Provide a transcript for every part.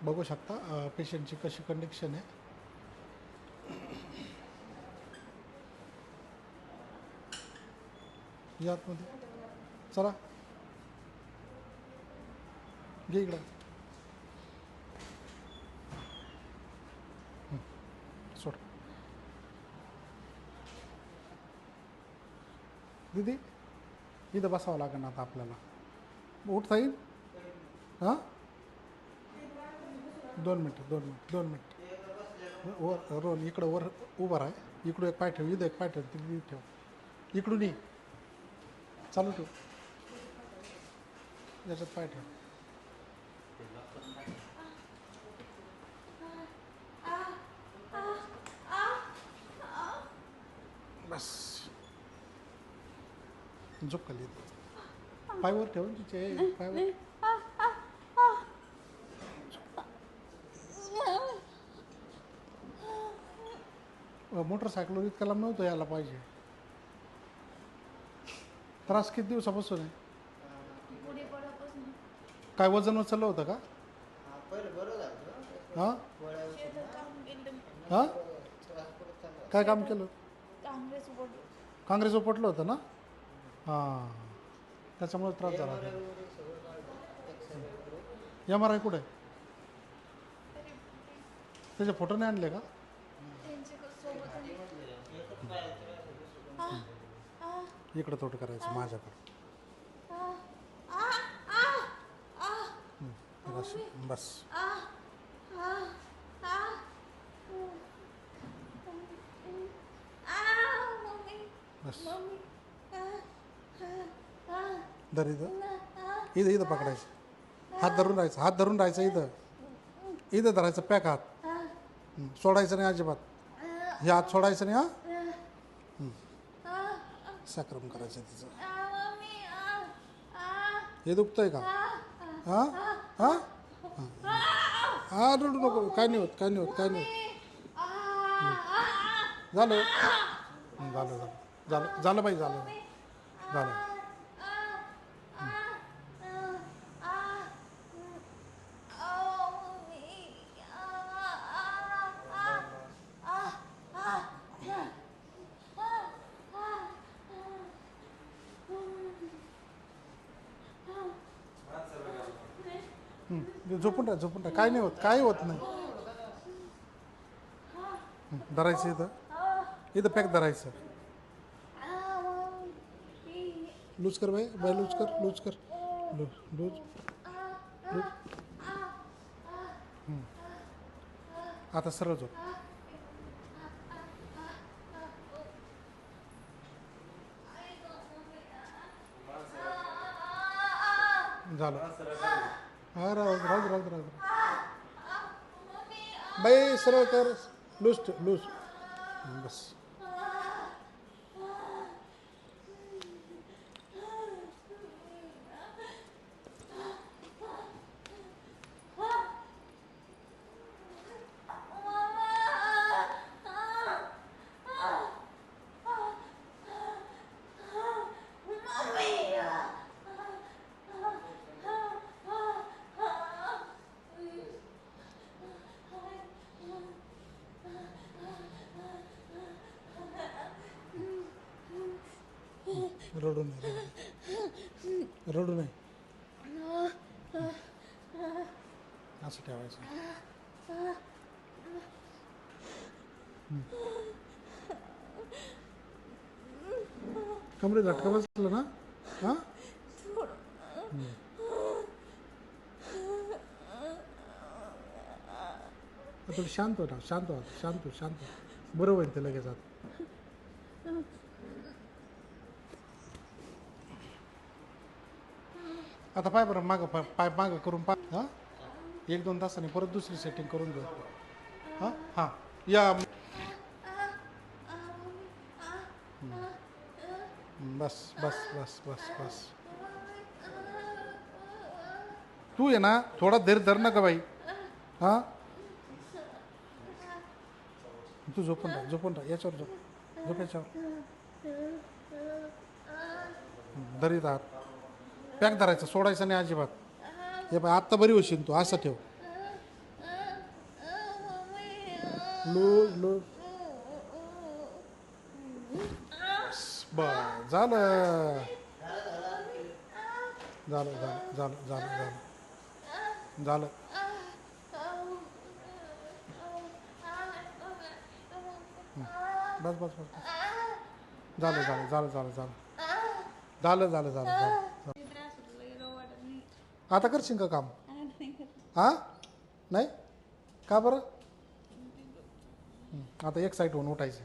बघू शकता पेशंटची कशी कंडिशन आहे. या आतमध्ये चला, घे इकडं. सोड दीदी, इथं बसावं लागेल ना आता आपल्याला. उठता येईल? हां, 2 मिनटं. वर रोल इकडं वर उभं राहा. इकडं एक पाय ठेव, इथं एक पाय ठेव, तिकडे ठेव. इकडून ये, चालू ठेव, याच्यात पाय ठेव. बस, झोप खाली. पायवर ठेव तिचे पायवर. मोटरसायकलवर इतक्या लांब नव्हतं यायला पाहिजे. त्रास किती दिवसापासून आहे? काय वजन उचललं होतं का? हां हां, काय काम केलं? काँग्रेस उपटलं होतं ना. हां, त्याच्यामुळे त्रास झाला. MRI कुठे? त्याचे फोटो नाही आणले का? इकडं तोट करायचं माझ्याकडं. बस बस. बस धर, इथं इथं पकडायचं. हात धरून राहायचं, हात धरून राहायचं. इथं धरायचं, पॅक हात. सोडायचं नाही अजिबात. हे हात सोडायचं नाही. सक्रम करायचं तिचं. हे दुखतंय का? हां हां हां, रडू नको. काय नाही होत, काय नाही होत, काय नाही होत. झालं झालं झालं झालं झालं बाई, झालं झालं. झोपून राहा, झोपून राहा. काय नाही होत, काय होत नाही. धरायचं इथं, इथं पॅक धरायचं. लूज कर बाई, बाई लूज कर, लूज कर, लूज लूज लूज. आता सरळ झोप. झालं. हा, राहू राहू राहू राहू. बाई सरळ कर, लूज लूज. बस. रडू नाही, रडू नाही. असं ठेवायचं. कमरे झटका बसलं ना. हां, थोडं शांत हो ना, शांत हो, शांत हो, शांत हो. बरं होईल ते लगेच. आता पाय बरं मागं, पाय मागं करून पाय. हां, 1-2 तासांनी परत दुसरी सेटिंग करून घेऊ. हां हां, या. बस बस बस बस बस. तू आहे ना, थोडा धीर धर ना का बाई. हां, तू झोपून राहा, झोपून राहा. याच्यावर झोप, झोप याच्यावर. धरीत आहात, पॅक धरायचं, सोडायचं नाही अजिबात. हे बाय, आत्ता बरी होशील तू. असं ठेव. Loose loose. बर झालं झालं झालं झालं झालं झालं झालं. बस बस बस बस. झालं झालं झालं झालं झालं झालं झालं झालं झालं. आता करशील का काम? हा नाही का बरं? आता एक साईड होऊन उठायचं,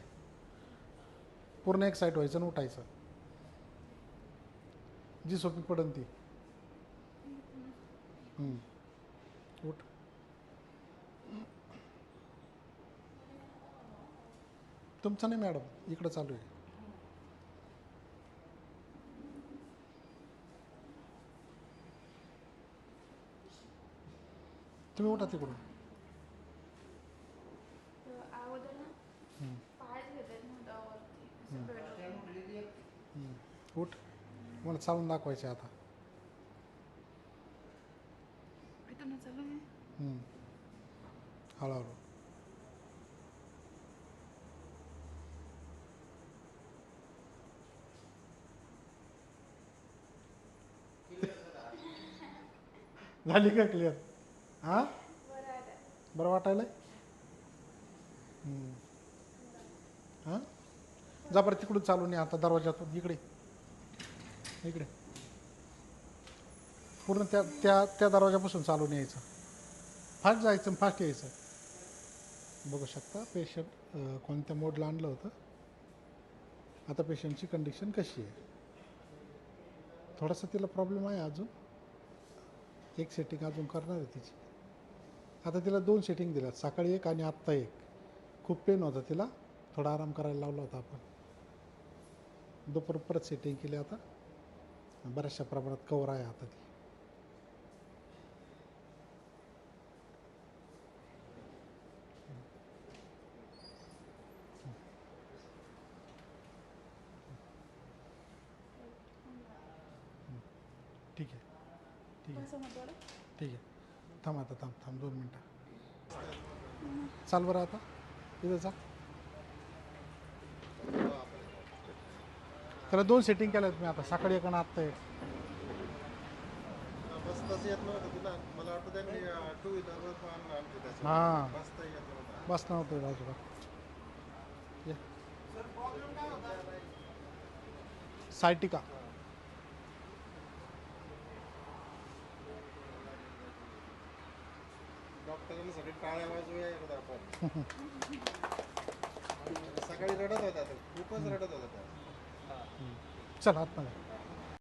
पूर्ण एक साईड व्हायचं आणि उठायचं. जी सोपी पडन ती. उठ. तुमचं नाही मॅडम, इकडं चालू आहे. तुम्ही उठा तिकडून. उठ. मला चालून दाखवायचे आता. हळूहळू. झाली का क्लिअर? हां बरं वाटायला. हां जा बरं तिकडून चालून या आता, दरवाजातून इकडे इकडे पूर्ण त्या त्या त्या दरवाजापासून चालून यायचं. फास्ट जायचं, फास्ट यायचं. बघू शकता पेशंट कोणत्या मोडला आणलं होतं. आता पेशंटची कंडिशन कशी आहे. थोडासा तिला प्रॉब्लेम आहे अजून, एक सेटिंग अजून करणार आहे तिची. आता तिला 2 सेटिंग दिल्यात, सकाळी एक आणि आत्ता एक. खूप पेन होता तिला, थोडा आराम करायला लावला होता आपण. दुपार परत सेटिंग केली. आता बऱ्याचशा प्रमाणात कवर आहे आता ती. ठीक आहे ठीक आहे ठीक आहे. थांब आता, थांब थांब 2 मिनटं. चाल बरं आता इथं जा. त्याला 2 सेटिंग केल्यात मी आता, सकाळी एक आणि आत्ता एक. मला वाटतं त्यांनी 2 व्हीलरवर पण आमचे त्याचे हां बसता येत नव्हतं. बस नव्हतं बाजूला. सायटिका. डॉक्टरांसाठी टाळ्या वाजवूया एकदा आपण. सकाळी रडत होता तो, खूपच रडत होता तो. चल आतमध्ये.